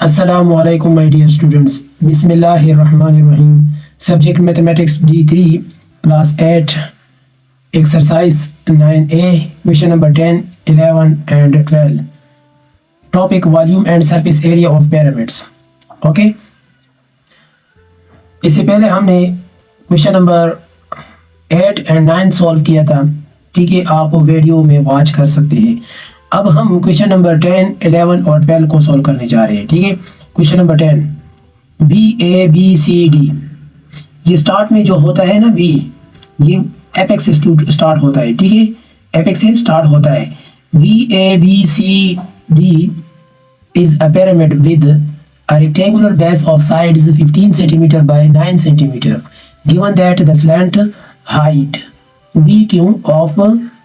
Assalamualaikum my dear students. Bismillahirrahmanirrahim. Subject Mathematics D3 Class 8 Exercise 9A Question number 10, 11 and 12. Topic Volume and Surface Area of Pyramids. Okay. इससे पहले हमने question number 8 and 9 solve किया था. ठीक है, आप video में वॉच कर सकते हैं. अब हम क्वेश्चन नंबर 10, 11 और 12 को सॉल्व करने जा रहे हैं. ठीक है, क्वेश्चन नंबर 10 BABCD. ये स्टार्ट में जो होता है ना B, ये एपेक्स से स्टार्ट होता है. ठीक है, एपेक्स से स्टार्ट होता है. BABCD is a pyramid with a rectangular base of sides 15 cm by 9 cm. Given that the slant height BQ of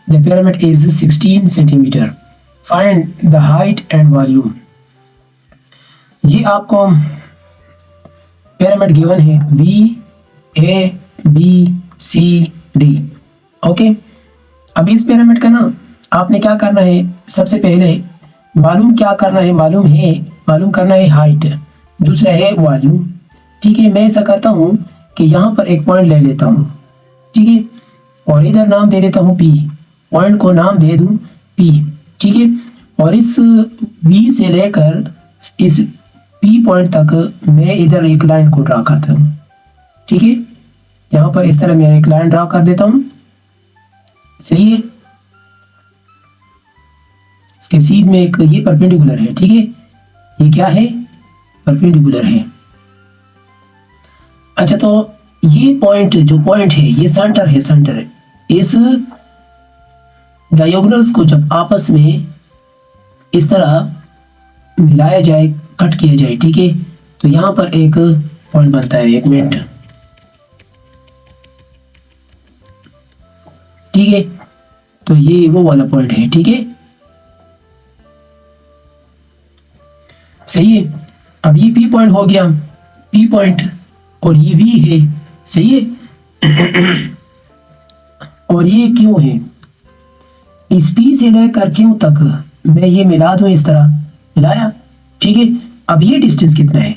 the pyramid is 16 cm. Find the height and volume. ये आपको pyramid given है BABCD. Okay, अब इस pyramid का ना आपने क्या करना है, सबसे पहले मालूम क्या करना है, मालूम करना है हाइट, दूसरा है वॉल्यूम. ठीक है, मैं ऐसा करता हूँ कि यहाँ पर एक पॉइंट ले लेता हूँ. ठीक है, और इधर नाम दे देता हूँ P. पॉइंट को नाम दे दूँ P. ठीक है, और इस V से लेकर इस P पॉइंट तक मैं इधर एक लाइन को ड्रा करता हूँ. ठीक है, यहाँ पर इस तरह मैं एक लाइन ड्रा कर देता हूँ. सही है, इसके सीध में एक ये परपेंडिकुलर है. ठीक है, ये क्या है, परपेंडिकुलर है. अच्छा, तो ये पॉइंट जो पॉइंट है ये सेंटर है. सेंटर है. इस डायगोनल्स को जब आपस में इस तरह मिलाया जाए, कट किया जाए, ठीक है, तो यहां पर एक पॉइंट बनता है. एक मिनट. ठीक है, तो ये वो वाला पॉइंट है. ठीक है, सही है. अब ये P पॉइंट हो गया, P पॉइंट, और ये V है. सही है. और ये Q है. इस P से लेकर Q तक मैं ये मिला दूं, इस तरह मिलाया. ठीक है, अब ये डिस्टेंस कितना है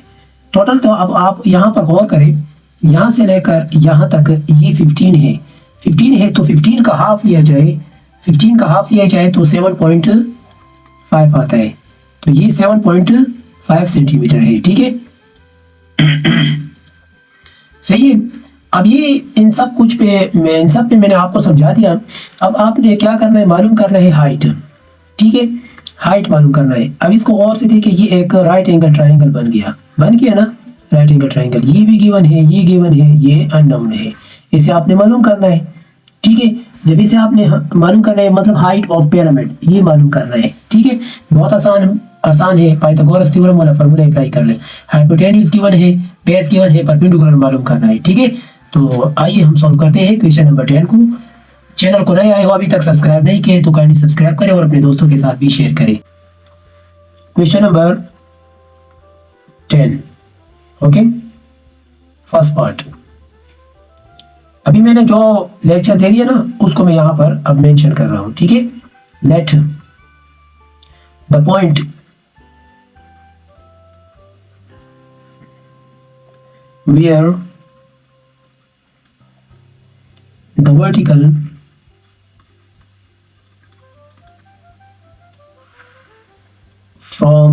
टोटल, तो अब आप यहाँ पर गौर करें, यहाँ से लेकर यहाँ तक ये 15 है. 15 है, तो 15 का हाफ लिया जाए, 15 का हाफ लिया जाए तो 7.5 आता है. तो ये 7.5 सेंटीमीटर है. ठीक है, सही है. अब ये इन सब पे मैंने आपको समझा दिया. अब आपने क्या करना है, मालूम करना है हाइट. ठीक है, हाइट मालूम करना है. अब इसको गौर से देखिए, ये एक राइट एंगल ट्रायंगल बन गया ना, राइट एंगल ट्रायंगल. ये भी गिवन है, ये गिवन है, ये अननोन है. इसे आपने मालूम करना है. ठीक है, जब इसे आपने मालूम करना है, मतलब हाइट ऑफ पिरामिड ये मालूम करना है. ठीक है, बहुत आसान है. पाइथागोरस थ्योरम वाला फार्मूला अप्लाई कर ले. हाइपोटेन्यूज गिवन है, बेस गिवन है, परपेंडिकुलर मालूम करना है. ठीक है, तो आइए हम सॉल्व करते हैं क्वेश्चन नंबर 10 को. चैनल को नए आए हो, अभी तक सब्सक्राइब नहीं किए तो काइंडली सब्सक्राइब करें और अपने दोस्तों के साथ भी शेयर करें. Question number 10. Okay, first part. अभी मैंने जो लेक्चर दे दिया ना, उसको मैं यहां पर अब मेंशन कर रहा हूं. ठीक है, let the point where the vertical from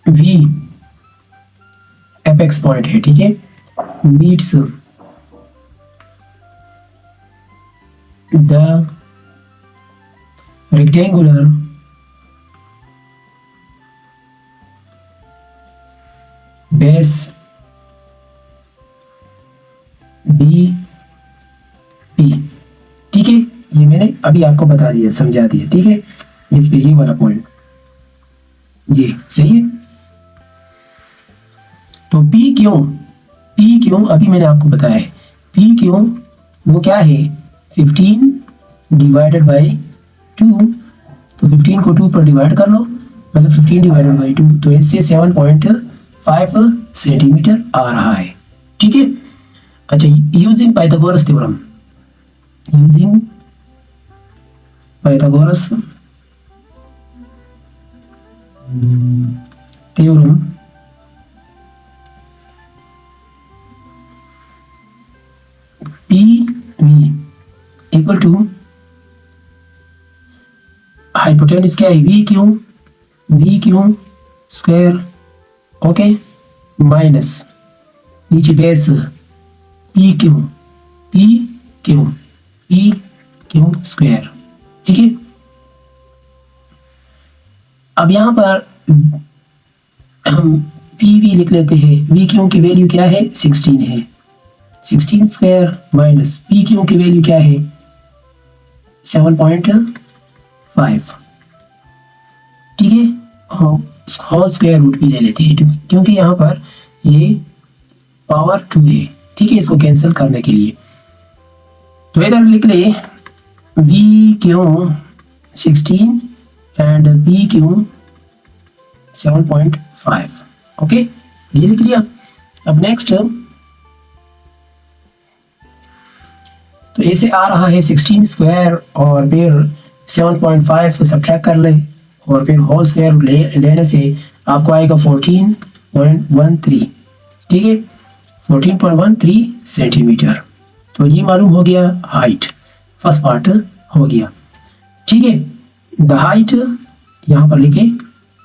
V apex point है. ठीक है, meets the rectangular base BP. ठीक है, ये मैंने अभी आपको बता दिया, समझा दिया. ठीक है, इस पे ये वाला पॉइंट, ये सही है. तो P क्यों अभी मैंने आपको बताया है. P क्यों वो क्या है, 15 डिवाइडेड बाई 2. तो 15 को 2 पर डिवाइड कर लो, मतलब 15 डिवाइडेड बाई 2, तो इससे 7.5 सेंटीमीटर आ रहा है. ठीक है, अच्छा, using Pythagoras theorem, using Pythagoras theorem P V equal to hypotenuse क्या है, V Q square, okay, minus नीचे बेस पी क्यू स्क्वायर, ठीक है। अब यहां पर हम पी वी लिख लेते हैं, वी क्यू की वैल्यू क्या है 16 है, 16 स्क्वायर माइनस पी क्यू की वैल्यू क्या है 7.5, ठीक है। होल स्क्वायर रूट भी ले लेते हैं क्योंकि यहाँ पर ये पावर 2 है, ठीक है, इसको कैंसिल करने के लिए। तो इधर लिख ले we Q 16 and P Q 7.5, okay, ये लिख लिया। अब नेक्स्ट तो ऐसे आ रहा है 16 स्क्वायर और फिर 7.5 सब्ट्रैक्ट कर ले और फिर होल स्क्वायर लेने से आपको आएगा 14.13, ठीक है, 14.13 सेंटीमीटर। तो ये मालूम हो गया हाइट, फर्स्ट पार्ट हो गया, ठीक है। द हाइट यहां पर लिखे,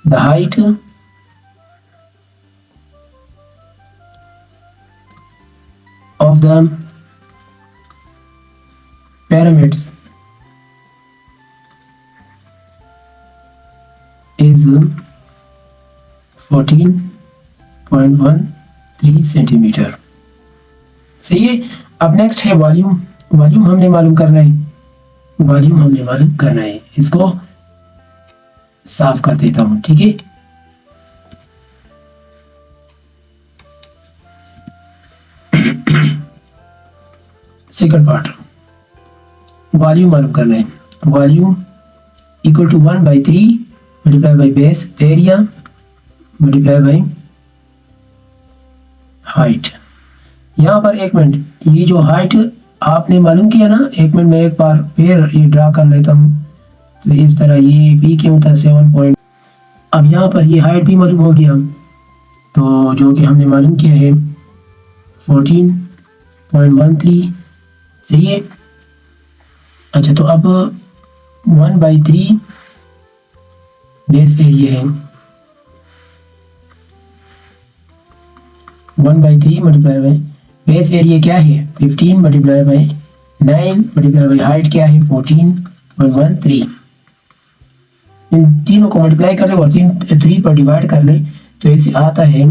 the height of the pyramids is 14.13 centimetre, सही है। अब नेक्स्ट है वॉल्यूम, वॉल्यूम हमने मालूम करना है, इसको साफ कर देता हूं, ठीक है। सेकंड पार्ट वॉल्यूम मालूम करना है, volume equal to 1/3 multiply by base area multiply by height. यहाँ पर एक मिनट, ये जो हाइट आपने मालूम किया ना, एक मिनट में एक बार फिर ये ड्रा कर लेता हूँ। तो इस तरह ये पी क्यों था 7 अब यहाँ पर ये हाइट भी मालूम हो गया, तो जो कि हमने मालूम किया है 14.13, सही है। अच्छा, तो अब 1/3 बेस एरिया है, 1/3 मल्टीप्लाई बाई बेस एरिया क्या है 15 multiply by 9 multiply by height क्या है 14.13। इन तीनों को मल्टीप्लाई कर ले और 3 पर डिवाइड कर ले तो ऐसे आता है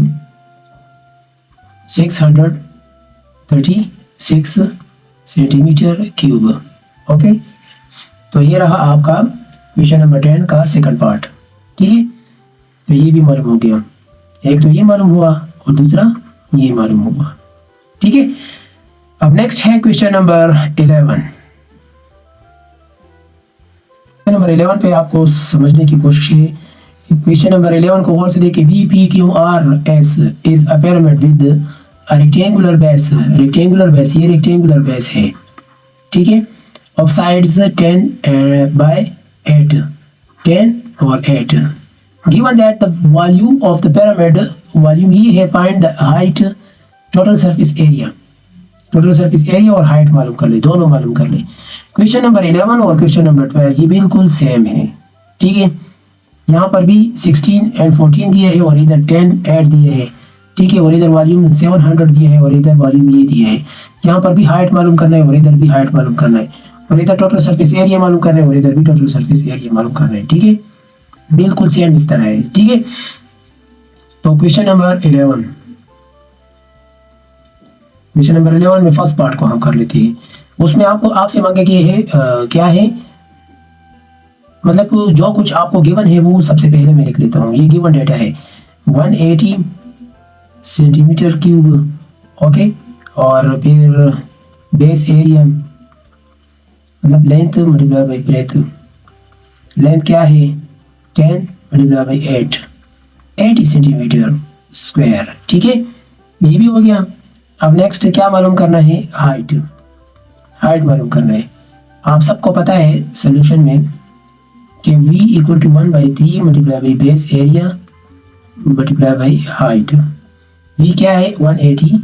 636 सेंटीमीटर क्यूब, ओके। तो ये रहा आपका क्वेश्चन नंबर 10 का सेकंड पार्ट, ठीक है। तो ये भी मालूम हो गया, एक तो ये मालूम हुआ और दूसरा ये मालूम हुआ, ठीक है। अब नेक्स्ट है क्वेश्चन नंबर 11। नंबर 11 पे आपको समझने की कोशिश है। क्वेश्चन नंबर 11 को गौर से देखिए, VPQRS is a pyramid with rectangular base, rectangular base, ये रेक्टेंगुलर बेस है, ठीक है, ऑफ साइड्स 10 by 8, 10 और 8। Given that the volume of the pyramid, volume ये है, find the height, total surface area, total surface area और height मालूम कर ले, दोनों मालूम कर ले। क्वेश्चन नंबर 11 और क्वेश्चन नंबर 12 ये बिल्कुल सेम है, ठीक है। यहाँ पर भी 16 एंड 14 दिए है और इधर 10 8 दिए है, ठीक है, और इधर वॉल्यूम 700 दिया है और इधर वॉल्यूम ये दिया है। यहाँ पर भी हाइट मालूम करना है और इधर भी हाइट मालूम करना है और इधर टोटल सरफेस एरिया मालूम करना है और इधर भी टोटल सरफेस एरिया मालूम करना है, ठीक है, बिल्कुल सेम इस तरह है, ठीक है। तो क्वेश्चन नंबर 11, क्वेश्चन नंबर 11 में फर्स्ट पार्ट को हम कर लेते हैं। उसमें आपको आपसे मांगे कि है क्या है, मतलब जो कुछ आपको गिवन है वो सबसे पहले मैं लिख लेता हूँ। ये गिवन डेटा है 180 सेंटीमीटर क्यूब, ओके, और फिर बेस एरिया मतलब length multiply by breadth, length क्या है 10 मल्टीप्लाई बाई 8, 80 सेंटीमीटर स्क्वायर, ठीक है, ये भी हो गया। अब नेक्स्ट क्या मालूम करना है, हाइट, हाइट मालूम करना है। आप सबको पता है सोल्यूशन में कि v equal to 1/3 multiply by base area multiply by height. v क्या है 180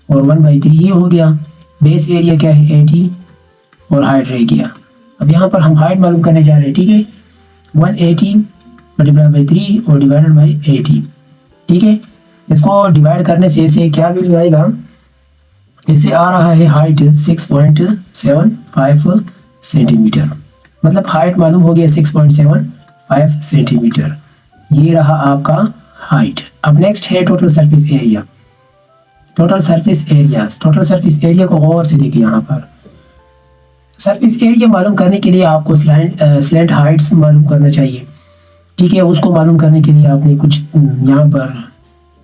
और 1/3 ये हो गया, बेस एरिया क्या है 80 और हाइट रह गया। अब यहाँ पर हम हाइट मालूम करने जा रहे हैं, ठीक है। 180 मल्टीप्लाई बाई 3 और डिवाइडेड बाई 80, ठीक है। इसको डिवाइड करने से इसे क्या वैल्यू आएगा, इसे आ रहा है हाइट 6.75 सेंटीमीटर, मतलब हाइट मालूम हो गया 6.75 सेंटीमीटर। ये रहा आपका हाइट। अब नेक्स्ट है total surface area. Total surface area को गौर से देखिए। यहाँ पर सरफेस एरिया मालूम करने के लिए आपको स्लैंट हाइट्स मालूम करना चाहिए, ठीक है। उसको मालूम करने के लिए आपने कुछ यहाँ पर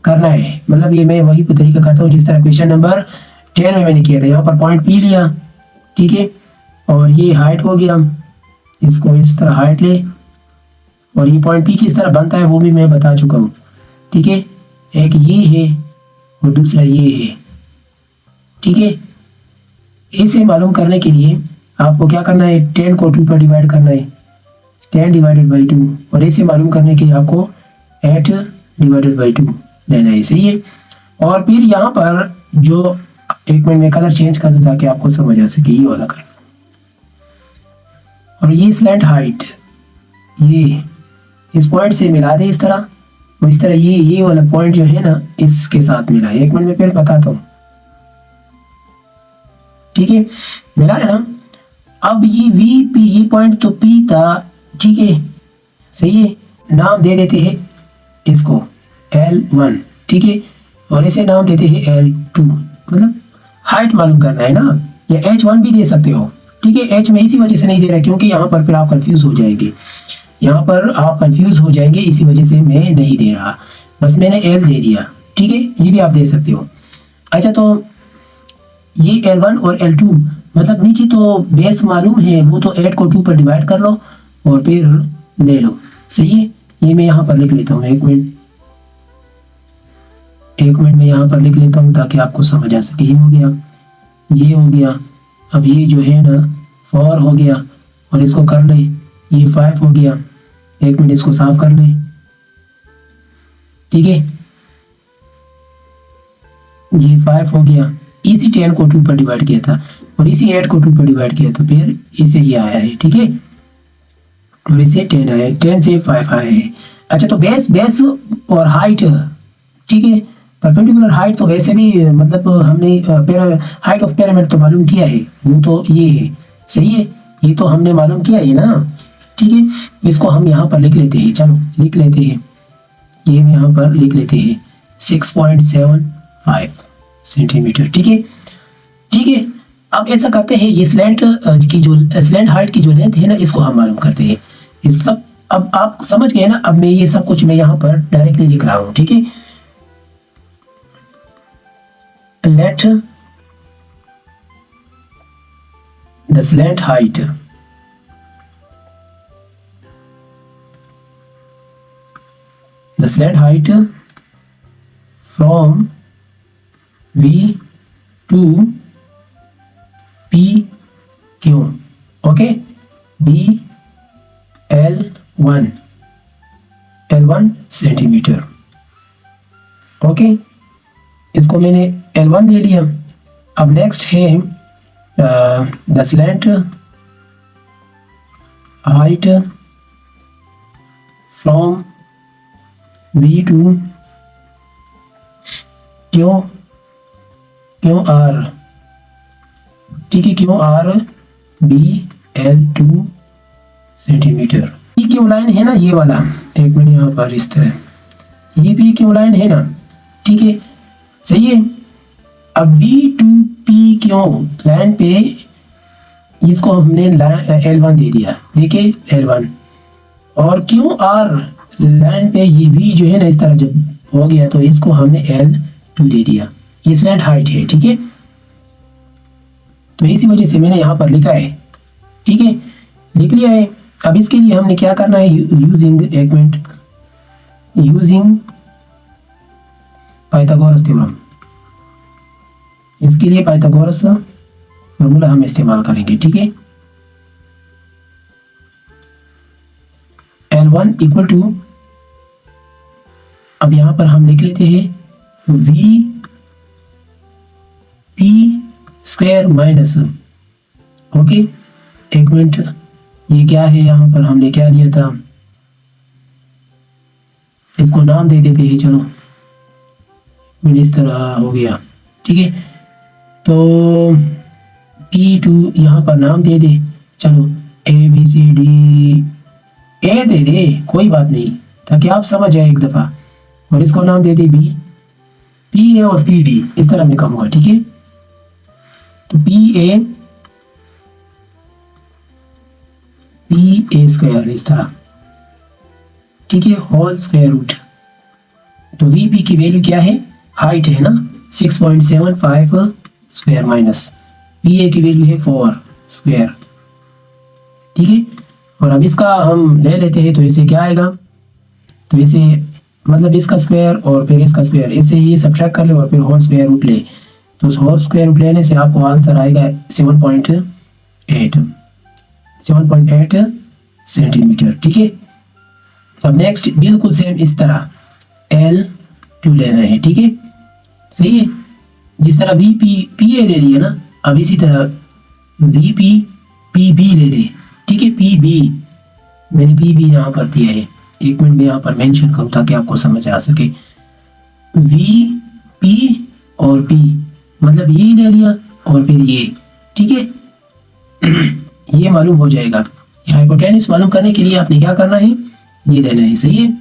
करना है, मतलब ये मैं वही तरीका करता हूँ जिस तरह क्वेश्चन नंबर 10 में मैंने किया था। यहाँ पर पॉइंट पी लिया, ठीक है, और ये हाइट हो गया, इसको इस तरह हाइट ले, और ये पॉइंट पी किस तरह बनता है वो भी मैं बता चुका हूँ, ठीक है। एक ये है और दूसरा ये है, ठीक है। इसे मालूम करने के लिए आपको क्या करना है, 10 को 2 पर डिवाइड करना है, 10 डिवाइडेड बाई 2, और इसे मालूम करने के लिए आपको 8 डिवाइडेड बाई 2 लेना है, सही है। और फिर यहाँ पर जो, एक मिनट में कलर चेंज कर दूँ ताकि आपको समझ आ सके, ये वाला कलर, और ये स्लैंट हाइट ये इस पॉइंट से मिला दे इस तरह, और इस तरह ये वाला पॉइंट जो है ना इसके साथ मिला है। एक मिनट में फिर बताता हूँ, ठीक है, मिला है ना। अब ये वी पी, ये पॉइंट तो पी था, ठीक है, सही है। नाम दे देते हैं इसको L1, ठीक है, और इसे नाम देते हैं L2, मतलब हाइट मालूम करना है ना, या H1 भी दे सकते हो, ठीक है। H में इसी वजह से नहीं दे रहा क्योंकि यहाँ पर फिर आप कंफ्यूज हो जाएंगे, इसी वजह से मैं नहीं दे रहा, बस मैंने L दे दिया, ठीक है। ये भी आप दे सकते हो। अच्छा, तो ये L1 और L2, मतलब नीचे तो बेस मालूम है, वो तो 8 को 2 पर डिवाइड कर लो और फिर ले लो, सही है। ये मैं यहाँ पर लिख लेता हूँ, एक मिनट में यहाँ पर लिख लेता हूँ ताकि आपको समझ आ सके। ये हो गया, अब ये जो है ना 4 हो गया, और इसको कर ले, ये 5 हो गया, एक मिनट इसको साफ कर ले, ठीक है, ये 5 हो गया। इसी 10 को 2 पर डिवाइड किया था और इसी 8 को 2 पर डिवाइड किया, तो फिर इसे ये आया है, ठीक है, और इसे 10 आया, 10 से 5 आया है। अच्छा, तो बेस और हाइट, ठीक है, परपेंडिकुलर हाइट तो वैसे भी मतलब हमने हाइट ऑफ पिरामिड तो मालूम किया है, वो तो ये है, सही है, ये तो हमने मालूम किया है ना, ठीक है। इसको हम यहाँ पर लिख लेते हैं, चलो लिख लेते हैं, ये हम यहाँ पर लिख लेते हैं 6.75 सेंटीमीटर, ठीक है, ठीक है। अब ऐसा करते हैं, ये स्लैंट हाइट की जो लेंथ है ना, इसको हम मालूम करते हैं। इस सब अब आप समझ गए ना। अब मैं ये सब कुछ मैं यहाँ पर डायरेक्टली लिख रहा हूँ, ठीक है। Let the slant height from V to PQ, okay, L1 centimetre, okay. इसको मैंने L1 ले लिया। अब नेक्स्ट है the slant height from V to QR, ठीक है, QR BL2 सेंटीमीटर। ये क्यू लाइन है ना, ये वाला, एक मिनट यहाँ पर इस तरह, ये भी क्यू लाइन है ना, ठीक है, सही है। अब V2PQ लाइन पे इसको हमने L1 दे दिया, देखिए L1, और QR लाइन पे ये V जो है ना इस तरह जब हो गया तो इसको हमने L2 दे दिया। ये स्लैंट हाइट है, ठीक है, तो इसी वजह से मैंने यहाँ पर लिखा है, ठीक है, लिख लिया है। अब इसके लिए हमने क्या करना है, यूजिंग पाइथागोरस थ्योरम, इसके लिए पाइथागोरस फॉर्मूला हम इस्तेमाल करेंगे, ठीक है। L1 इक्वल टू, अब यहाँ पर हम लिख लेते हैं V P square minus, okay एक मिनट, ये क्या है, यहाँ पर हमने क्या लिया था, इसको नाम दे देते हैं, चलो मैंने इस तरह हो गया, ठीक है। तो P2 यहाँ पर नाम दे दे, चलो ABCD, ए दे दे कोई बात नहीं, ताकि आप समझ जाए एक दफ़ा, और इसको नाम दे दे बी, PA और PD इस तरह में कहूँगा, ठीक है। तो PA स्क्वायर इस तरह, ठीक है, होल स्क्वायर रूट। तो VP की वैल्यू क्या है, हाइट है ना 6.75 स्क्वायर माइनस PA की वैल्यू है 4 स्क्वायर, ठीक है। और अब इसका हम ले लेते हैं, तो इसे क्या आएगा, तो इसे मतलब इसका स्क्वायर और फिर इसका स्क्वायर, इसे ये सब्ट्रैक्ट कर ले और फिर होल स्क्वायर रूट ले, तो उस होल स्क्वायर रूट लेने से आपको आंसर आएगा 7.8 सेंटीमीटर, ठीक है। अब नेक्स्ट बिल्कुल सेम इस तरह L2 लेना है, ठीक है, सही है। जिस तरह PA ले लिया ना, अब इसी तरह VP PB ले ले, ठीक है। PB मैंने PB यहाँ पर दिया है, एक मिनट में यहाँ पर मेंशन करूँ ताकि आपको समझ आ सके। VP और P मतलब ये ले लिया और फिर ये, ठीक है। ये मालूम हो जाएगा। हाइपोटेन्यूस मालूम करने के लिए आपने क्या करना है, ये लेना है, सही है।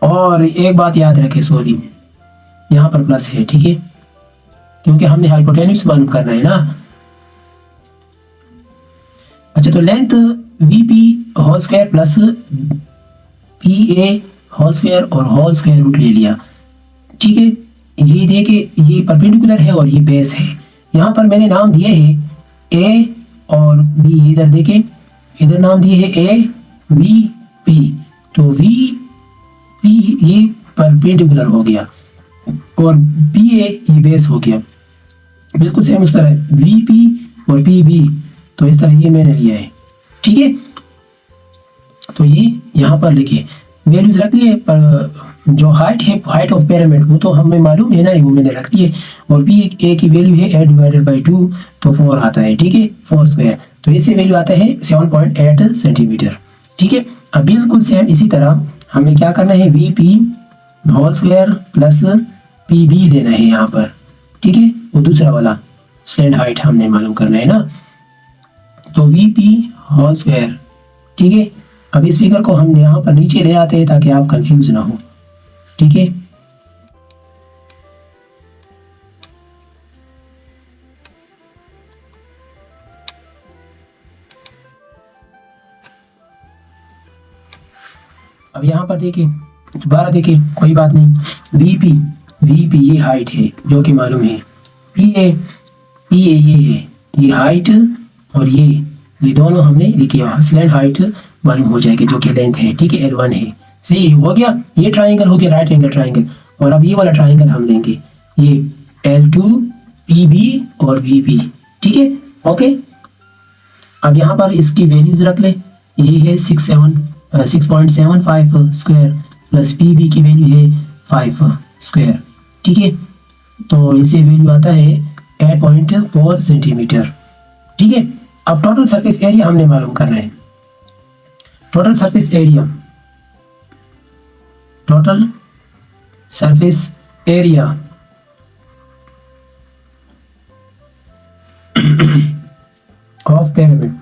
और एक बात याद रखें, सॉरी यहाँ पर प्लस है, ठीक है, क्योंकि हमने हाइपोटेन्यूस मालूम करना है ना। अच्छा, तो length VP whole square plus PA whole square और होल स्क्वायर रूट ले लिया, ठीक है। ये देखे ये परपेंडिकुलर है और ये बेस है। यहाँ पर मैंने नाम दिए हैं A और B, इधर देखें, इधर नाम दिए हैं A B P, तो VP ये परपेंडिकुलर हो गया और PA ये बेस हो गया, बिल्कुल सेम उस तरह VP और PB, तो इस तरह ये मैंने लिया है, ठीक है। तो ये यहाँ पर लिखिए, वैल्यूज रख लिए, पर जो हाइट है, हाइट ऑफ पिरामिड, वो तो हमें मालूम है ना, वो मैंने रख दिए। और PA की वैल्यू है 8 डिवाइडेड बाई 2, तो 4 आता है, ठीक है, 4 स्क्वायर, तो इससे वैल्यू आता है 7.8 सेंटीमीटर, ठीक है। अब बिल्कुल सेम इसी तरह हमें क्या करना है, VP whole square plus PB लेना है यहाँ पर, ठीक है, वो दूसरा वाला स्लैंड हाइट हमने मालूम करना है ना। तो VP होल स्क्वायर, ठीक है। अब इस फिगर को हम यहाँ पर नीचे ले आते हैं ताकि आप कंफ्यूज ना हो, ठीक है। अब यहाँ पर देखिए, दोबारा देखिए, कोई बात नहीं, VP ये हाइट है जो कि मालूम है, PA ये है, ये हाइट और ये दोनों हमने लिखे, स्लैंड हाइट मालूम हो जाएगी जो कि लेंथ है, ठीक है, L1 है, सही हो गया। ये ट्राइंगल हो गया राइट एंगल ट्राइंगल, और अब ये वाला ट्राइंगल हम लेंगे, ये L2 PB और VP, ठीक है, ओके। अब यहाँ पर इसकी वैल्यूज रख ले, ये है 6.75 स्क्वायर प्लस PB की वैल्यू है 5 स्क्वायर, ठीक है। तो इसे वैल्यू आता है 8.4 सेंटीमीटर, ठीक है। अब टोटल सरफेस एरिया हमने मालूम करना है, total surface area of pyramid,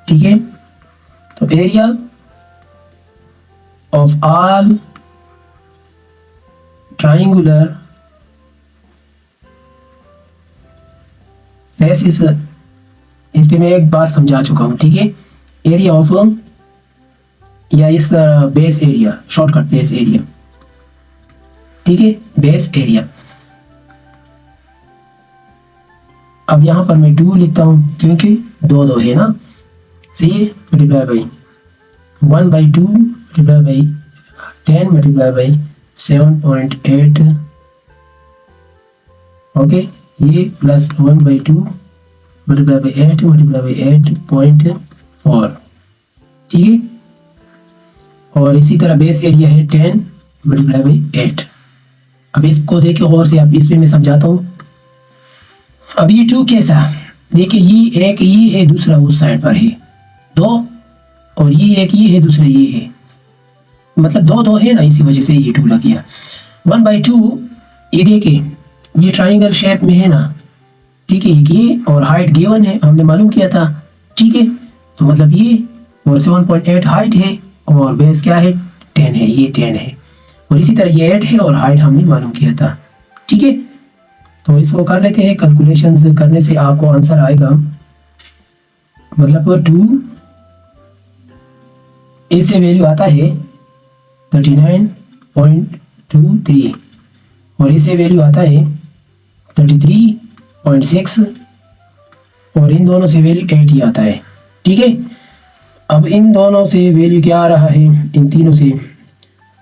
ठीक है। तो area of all triangular faces, इस पे मैं एक बार समझा चुका हूं, ठीक है। एरिया ऑफ, या इस base area, shortcut base area, ठीक है, बेस एरिया। अब यहां पर मैं 2 लिखता हूं क्योंकि 2 है ना, सही है, multiply by 1/2 multiply by 10 multiply by 7.8, okay, ये plus 1/2 multiply by 8 multiply by 8.4, ठीक है। और इसी तरह बेस एरिया है 10 मल्टीप्लाई बाई 8। अब इसको देखिए गौर से, आप इसमें मैं समझाता हूँ। अब ये 2 कैसा, देखिए ये एक ये है, दूसरा उस साइड पर है 2, और ये एक ये है, दूसरा ये है, मतलब 2 है ना, इसी वजह से ये 2 लग गया। 1/2 ये देखिए ये ट्राइंगल शेप में है ना, ठीक है। ये और हाइट गिवन है, हमने मालूम किया था, ठीक है। तो मतलब ये और 7.8 हाइट है और बेस क्या है 10 है, ये 10 है, और इसी तरह ये 8 है और हाइट हमने मालूम किया था, ठीक है। तो इसको कर लेते हैं, कैलकुलेशंस करने से आपको आंसर आएगा, मतलब 2 इससे वैल्यू आता है 39.23 और इससे वैल्यू आता है 33.6 और इन दोनों से वैल्यू 8 ही आता है, ठीक है। अब इन दोनों से वैल्यू क्या आ रहा है, इन तीनों से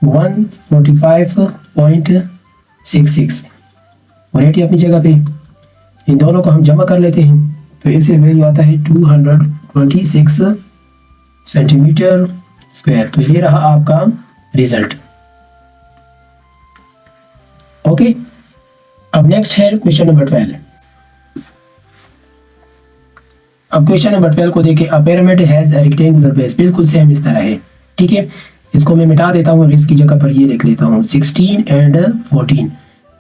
145.66 और 8 अपनी जगह पे। इन दोनों को हम जमा कर लेते हैं तो इससे वैल्यू आता है 226 सेंटीमीटर स्क्वायर। तो ये रहा आपका रिजल्ट, ओके। अब नेक्स्ट है क्वेश्चन नंबर 12। अब क्वेश्चन नंबर 12 को देखिए, a pyramid has a rectangular base, बिल्कुल सेम इस तरह है, ठीक है। इसको मैं मिटा देता हूँ, इसकी जगह पर ये लिख लेता हूँ 16 एंड 14,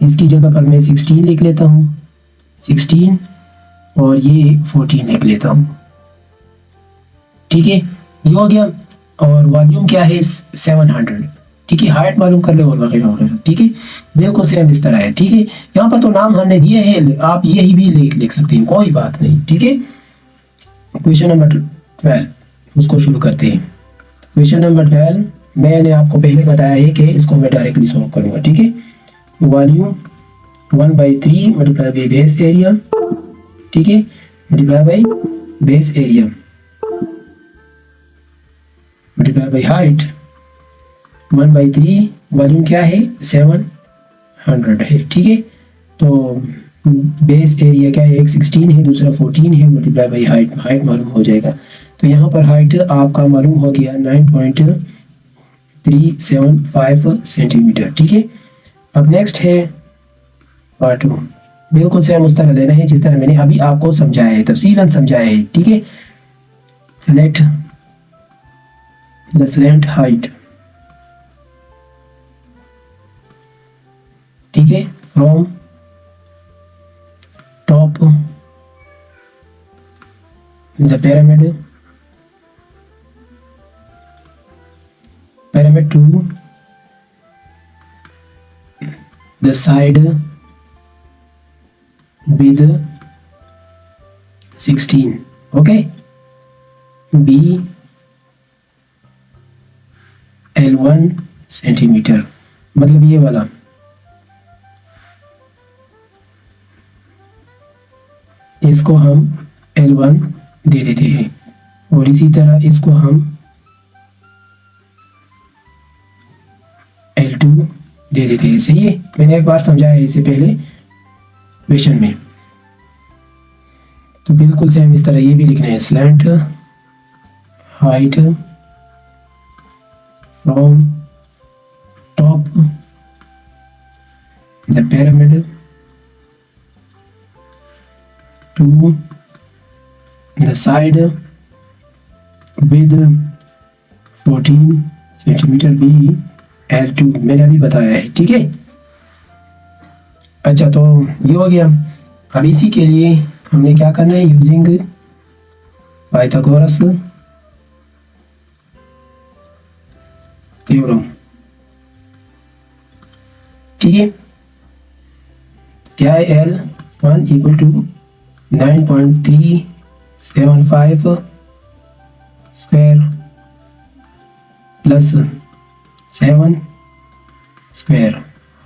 इसकी जगह पर मैं 16 लिख लेता हूँ, 16 और ये 14 लिख लेता हूँ, ठीक है। ये हो गया। और वॉल्यूम क्या है 700, ठीक है। हाइट मालूम कर ले और वगैरह वगैरह, ठीक है। बिल्कुल सेम इस तरह है, ठीक है। यहाँ पर तो नाम हमने दिए हैं, आप यही भी लिख सकते हैं, कोई बात नहीं, ठीक है। क्वेश्चन नंबर 12 उसको शुरू करते हैं। क्वेश्चन नंबर 12 मैंने आपको पहले बताया है कि इसको मैं डायरेक्टली सॉल्व करूँगा, ठीक है। Volume 1/3 multiply by base area, ठीक है, multiply by base area multiply by height 1/3, volume क्या है 700 है, ठीक है। तो बेस एरिया क्या है, एक 16 है, दूसरा 14 है, मल्टीप्लाई बाई हाइट मालूम हो जाएगा। तो यहाँ पर हाइट आपका मालूम हो गया 9.375 सेंटीमीटर, ठीक है। अब नेक्स्ट है पार्ट 2, बिल्कुल सेम उस तरह लेना है जिस तरह मैंने अभी आपको समझाया है, तफसीलन समझाया है, ठीक है। लेट द स्लैंट हाइट, ठीक है, from top the pyramid to the side with 16, okay, b L1 centimetre, मतलब ये वाला, इसको हम L1 दे देते हैं और इसी तरह इसको हम L2 दे देते हैं, सही है। मैंने एक बार समझाया है इससे पहले क्वेश्चन में। तो बिल्कुल सेम इस तरह ये भी लिखना है, slant height from top the pyramid to the side with 14 centimetre be L2, मैंने अभी बताया है, ठीक है। अच्छा, तो ये हो गया। अब इसी के लिए हमने क्या करना है, यूजिंग पाइथागोरस थ्योरम, ठीक है। क्या है L1 equal to 9.375 square plus 7 square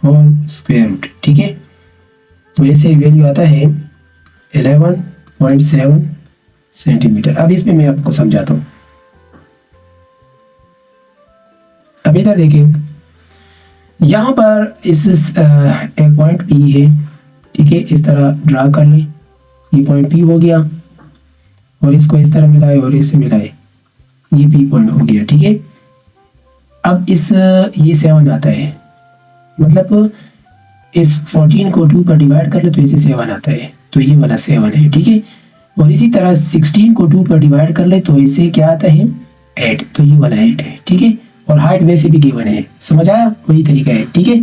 whole square root, ठीक है। तो ऐसे वैल्यू आता है 11.7 सेंटीमीटर। अब इसमें मैं आपको समझाता हूँ। अब इधर देखिए, यहाँ पर इस एक पॉइंट P है, ठीक है, इस तरह ड्रा कर लें। ये पॉइंट P हो गया और इसको इस तरह मिलाए और इससे मिलाए, ये पी पॉइंट हो गया। ठीक है, अब इस ये 7 आता है, मतलब इस 14 को 2 पर डिवाइड कर ले तो इसे 7 आता है, तो ये वाला 7 है। ठीक है, और इसी तरह 16 को 2 पर डिवाइड कर ले तो इसे क्या आता है 8, तो ये वाला 8 है। ठीक है, और हाइट वैसे भी गिवन है, समझ आया, वही तरीका है। ठीक है,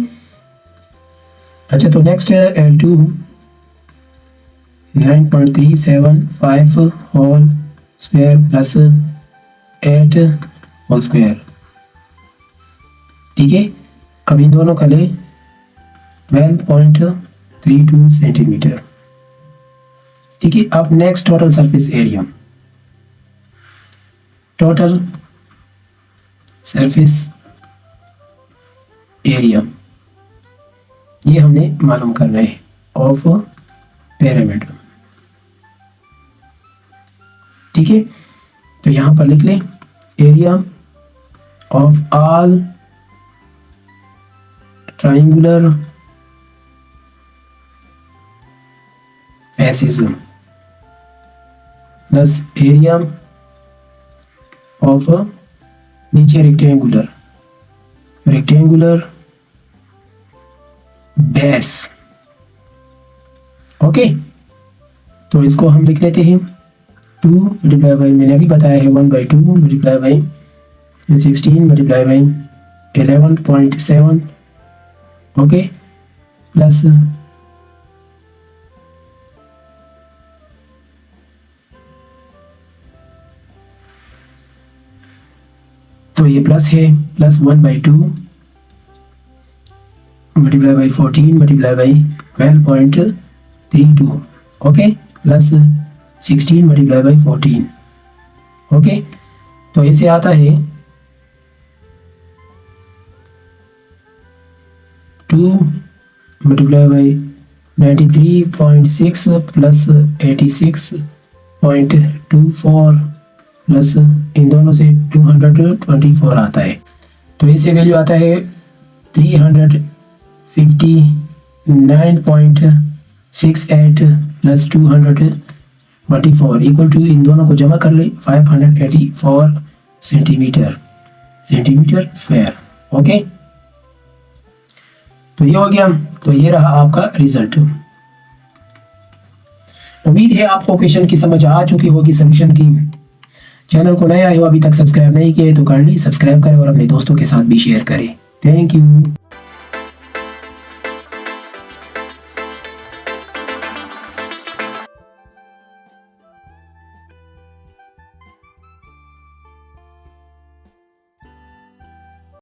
अच्छा तो नेक्स्ट है L2 9.375 whole square plus 8 whole square. ठीक है, अब इन दोनों का ले 12.32 सेंटीमीटर। ठीक है, अब next total surface area, total surface area ये हमने मालूम करना है ऑफ पिरामिड। ठीक है, तो यहां पर लिख लें area of all triangular faces plus area of नीचे रेक्टेंगुलर बेस। ओके, तो इसको हम लिख लेते हैं 2 मल्टीप्लाई बाई, मैंने अभी बताया है 1/2 multiply by 16 multiply by 11.7। Okay, plus तो ये प्लस है, plus 1/2 multiply by 14 multiply by 12.32। Okay, plus 16 multiply by 14। Okay, तो इसे आता है 2 मल्टीप्लाई बाई 93.6 प्लस 86.24 प्लस इन दोनों से 224 आता है, तो इसे वैल्यू आता है 359.68 प्लस 224 इक्वल टू, इन दोनों को जमा कर ले 584 सेंटीमीटर स्क्वायर। ओके, तो ये हो गया, तो ये रहा आपका रिजल्ट। उम्मीद है आपको क्वेश्चन की समझ आ चुकी होगी सॉल्यूशन की। चैनल को नया है अभी तक सब्सक्राइब नहीं किया है तो कर ली सब्सक्राइब करें और अपने दोस्तों के साथ भी शेयर करें। Thank you.